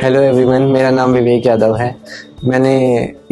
Hello everyone, मेरा नाम विवेक यादव है। मैंने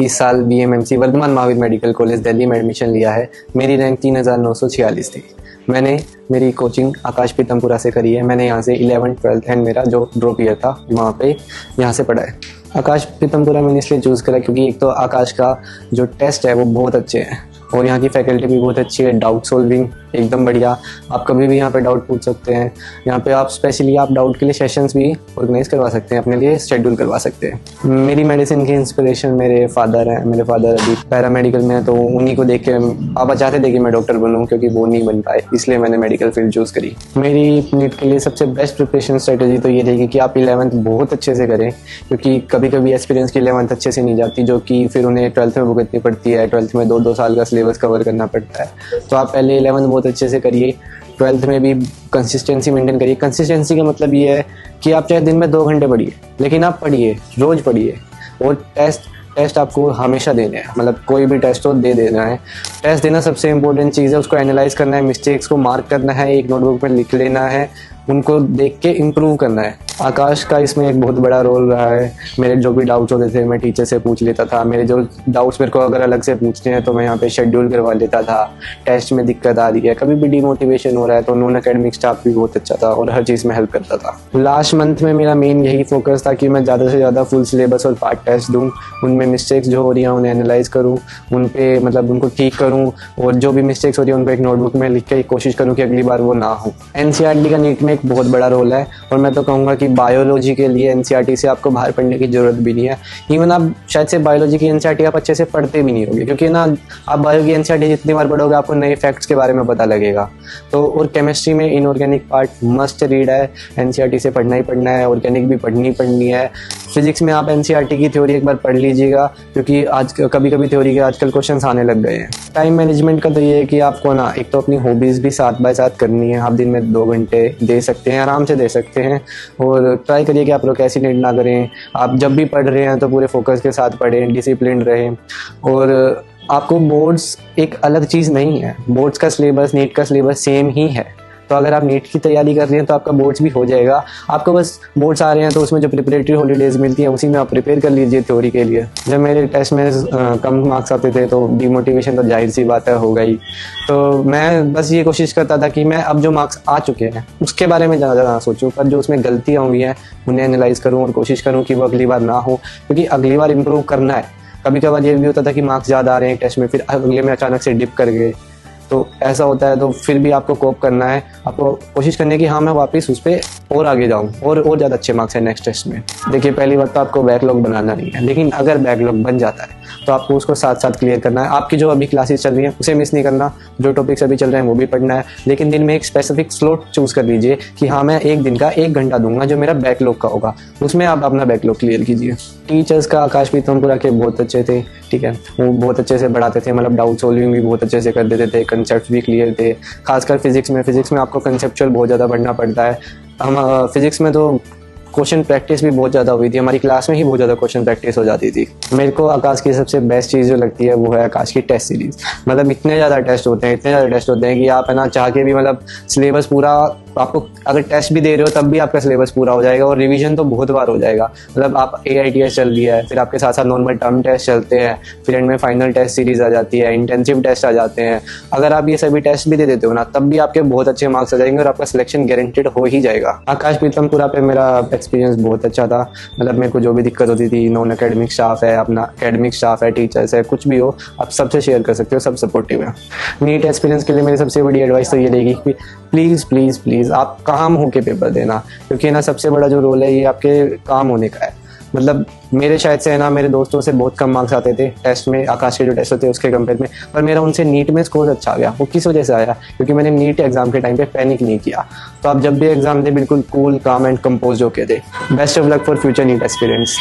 इस साल BMMC Vardhman Mahavir medical college Delhi में एडमिशन लिया है। मेरी रैंक 3946 थी। मैंने मेरी कोचिंग आकाश पीतमपुरा से करी है। मैंने यहाँ से 11th 12th एंड मेरा जो ड्रॉप ईयर था वहाँ पे यहाँ से पढ़ा है। आकाश पीतमपुरा मैंने इसलिए चूज़ करा क्योंकि एक तो आकाश का जो टेस्ट है वो बहुत अच्छे हैं और यहाँ की फैकल्टी भी बहुत अच्छी है। डाउट सॉल्विंग एकदम बढ़िया, आप कभी भी यहाँ पे डाउट पूछ सकते हैं। यहाँ पे आप स्पेशली आप डाउट के लिए सेशंस भी ऑर्गेनाइज करवा सकते हैं, अपने लिए शेड्यूल करवा सकते हैं। मेरी मेडिसिन की इंस्पिरेशन मेरे फादर हैं। मेरे फादर अभी पैरामेडिकल में हैं, तो उन्हीं को देख के पापा चाहते थे कि मैं डॉक्टर बनूँ, क्योंकि वो नहीं बन पाए, इसलिए मैंने मेडिकल फील्ड चूज़ करी। मेरी नीट के लिए सबसे बेस्ट प्रिपरेशन स्ट्रेटेजी तो ये रहेगी कि आप 11th बहुत अच्छे से करें, क्योंकि कभी कभी एक्सपीरियंस की 11th अच्छे से नहीं जाती, जो कि फिर उन्हें 12th में भुगतनी पड़ती है। 12th में 2-2 साल का सिलेबस कवर करना पड़ता है। तो आप पहले 11th बहुत अच्छे से करिए, 12th में भी कंसिस्टेंसी मेंटेन करिए। कंसिस्टेंसी का मतलब ये है कि आप चाहे दिन में 2 घंटे पढ़िए, लेकिन आप पढ़िए, रोज़ पढ़िए। और टेस्ट आपको हमेशा देने हैं, मतलब कोई भी टेस्ट हो दे देना है। टेस्ट देना सबसे इंपॉर्टेंट चीज़ है। उसको एनालाइज करना है, मिस्टेक्स को मार्क करना है, एक नोटबुक में लिख लेना है, उनको देख के इम्प्रूव करना है। आकाश का इसमें एक बहुत बड़ा रोल रहा है। मेरे जो भी डाउट्स होते थे मैं टीचर से पूछ लेता था। मेरे जो डाउट्स मेरे को अगर अलग से पूछते हैं तो मैं यहाँ पे शेड्यूल करवा लेता था। टेस्ट में दिक्कत आ रही है, कभी भी डिमोटिवेशन हो रहा है, तो नॉन एकेडमिक स्टाफ भी बहुत अच्छा था और हर चीज़ में हेल्प करता था। लास्ट मंथ में मेरा मेन यही फोकस था कि मैं ज़्यादा से ज़्यादा फुल सिलेबस और पार्ट टेस्ट दूँ। उनमें मिस्टेक्स जो हो रही हैं उन्हें एनालाइज करूँ, उन पे मतलब उनको ठीक करूँ, और जो भी मिस्टेक्स हो रही है उनको एक नोटबुक में लिख के कोशिश करूँ कि अगली बार वो ना हो। NCERT का नीट में एक बहुत बड़ा रोल है, और मैं तो कहूँगा कि बायोलॉजी के लिए NCERT से आपको बाहर पढ़ने की ज़रूरत भी नहीं है। इवन आप शायद से बायोलॉजी की NCERT आप अच्छे से पढ़ते भी नहीं होंगे, क्योंकि ना आप बायो की NCERT जितनी बार पढ़ोगे आपको नए फैक्ट्स के बारे में पता लगेगा। तो और केमिस्ट्री में इनऑर्गेनिक पार्ट मस्ट रीड है, NCERT से पढ़ना ही पढ़ना है। ऑर्गेनिक भी पढ़नी है। फिजिक्स में आप NCERT की थ्योरी एक बार पढ़ लीजिएगा, क्योंकि आज कभी कभी थ्योरी के आजकल क्वेश्चंस आने लग गए हैं। टाइम मैनेजमेंट का तो ये है कि आपको ना एक तो अपनी हॉबीज़ भी साथ बाय साथ करनी है। आप दिन में 2 घंटे दे सकते हैं, आराम से दे सकते हैं, और ट्राई करिए कि आप प्रोक्रेस्टिनेट ना करें। आप जब भी पढ़ रहे हैं तो पूरे फोकस के साथ पढ़ें, डिसिप्लिन रहें। और आपको बोर्ड्स एक अलग चीज़ नहीं है, बोर्ड्स का सिलेबस नीट का सिलेबस सेम ही है। तो अगर आप नीट की तैयारी कर रहे हैं तो आपका बोर्ड्स भी हो जाएगा। आपको बस बोर्ड्स आ रहे हैं तो उसमें जो प्रिपरेटरी हॉलीडेज मिलती हैं उसी में आप प्रिपेयर कर लीजिए थ्योरी के लिए। जब मेरे टेस्ट में कम मार्क्स आते थे तो डिमोटिवेशन तो जाहिर सी बात है हो गई। तो मैं बस ये कोशिश करता था कि मैं अब जो मार्क्स आ चुके हैं उसके बारे में ज़्यादा ना सोचूं, पर जो उसमें गलतियाँ हुई हैं उन्हें एनालाइज करूँ और कोशिश करूँ कि वो अगली बार ना हो, क्योंकि अगली बार इम्प्रूव करना है। कभी कभार ये भी होता था कि मार्क्स ज़्यादा आ रहे हैं टेस्ट में, फिर अगले में अचानक से डिप कर गए, तो ऐसा होता है। तो फिर भी आपको कोप करना है, आपको कोशिश करनी है कि हाँ मैं वापस उस पर और आगे जाऊँ और ज़्यादा अच्छे मार्क्स हैं नेक्स्ट टेस्ट में। देखिए, पहली बात तो आपको बैकलॉग बनाना नहीं है, लेकिन अगर बैकलॉग बन जाता है तो आपको उसको साथ साथ क्लियर करना है। आपकी जो अभी क्लासेस चल रही हैं उसे मिस नहीं करना, जो टॉपिक्स अभी चल रहे हैं वो भी पढ़ना है, लेकिन दिन में एक स्पेसिफिक स्लॉट चूज़ कर लीजिए कि हाँ मैं एक दिन का 1 घंटा दूंगा जो मेरा बैकलॉग का होगा, उसमें आप अपना बैकलॉग क्लियर कीजिए। टीचर्स का आकाश पीतमपुरा के बहुत अच्छे थे, ठीक है, वो बहुत अच्छे से पढ़ाते थे, मतलब डाउट सॉल्विंग भी बहुत अच्छे से कर देते थे, कंसेप्ट भी क्लियर थे। खासकर फिजिक्स में आपको कंसेप्चुअल बहुत ज़्यादा पढ़ना पड़ता है। हम फिजिक्स में तो क्वेश्चन प्रैक्टिस भी बहुत ज़्यादा हुई थी, हमारी क्लास में ही बहुत ज़्यादा क्वेश्चन प्रैक्टिस हो जाती थी। मेरे को आकाश की सबसे बेस्ट चीज़ जो लगती है वो है आकाश की टेस्ट सीरीज़। मतलब इतने ज़्यादा टेस्ट होते हैं कि आप है ना चाह के भी मतलब सिलेबस पूरा, आपको अगर टेस्ट भी दे रहे हो तब भी आपका सिलेबस पूरा हो जाएगा, और रिवीजन तो बहुत बार हो जाएगा। मतलब आप AITS चल रही है, फिर आपके साथ साथ नॉर्मल टर्म टेस्ट चलते हैं, फिर एंड में फाइनल टेस्ट सीरीज आ जाती है, इंटेंसिव टेस्ट आ जाते हैं। अगर आप ये सभी टेस्ट भी दे देते हो ना तब भी आपके बहुत अच्छे मार्क्स आ जाएंगे और आपका सिलेक्शन गारंटेड हो ही जाएगा। आकाश पीतमपुरा पे मेरा एक्सपीरियंस बहुत अच्छा था। मतलब मेरे को जो भी दिक्कत होती थी, नॉन एकेडमिक स्टाफ है, अपना एकेडमिक स्टाफ है, टीचर्स है, कुछ भी हो आप सबसे शेयर कर सकते हो, सब सपोर्टिव है। नीट एक्सपीरियंस के लिए मेरी सबसे बड़ी एडवाइस तो ये रहेगी कि प्लीज़ प्लीज़ प्लीज़ आप काम होके पेपर देना, क्योंकि ना सबसे बड़ा जो रोल है ये आपके काम होने का है। मतलब मेरे शायद से है ना मेरे दोस्तों से बहुत कम मार्क्स आते थे टेस्ट में, आकाश के जो टेस्ट होते हैं उसके कंपेयर में, पर मेरा उनसे नीट में स्कोर अच्छा गया। वो किस वजह से आया? क्योंकि मैंने नीट एग्जाम के टाइम पे पैनिक नहीं किया। तो आप जब भी एग्जाम दे बिल्कुल कूल, काम एंड कंपोज होके दे। Best of luck for future NEET experience.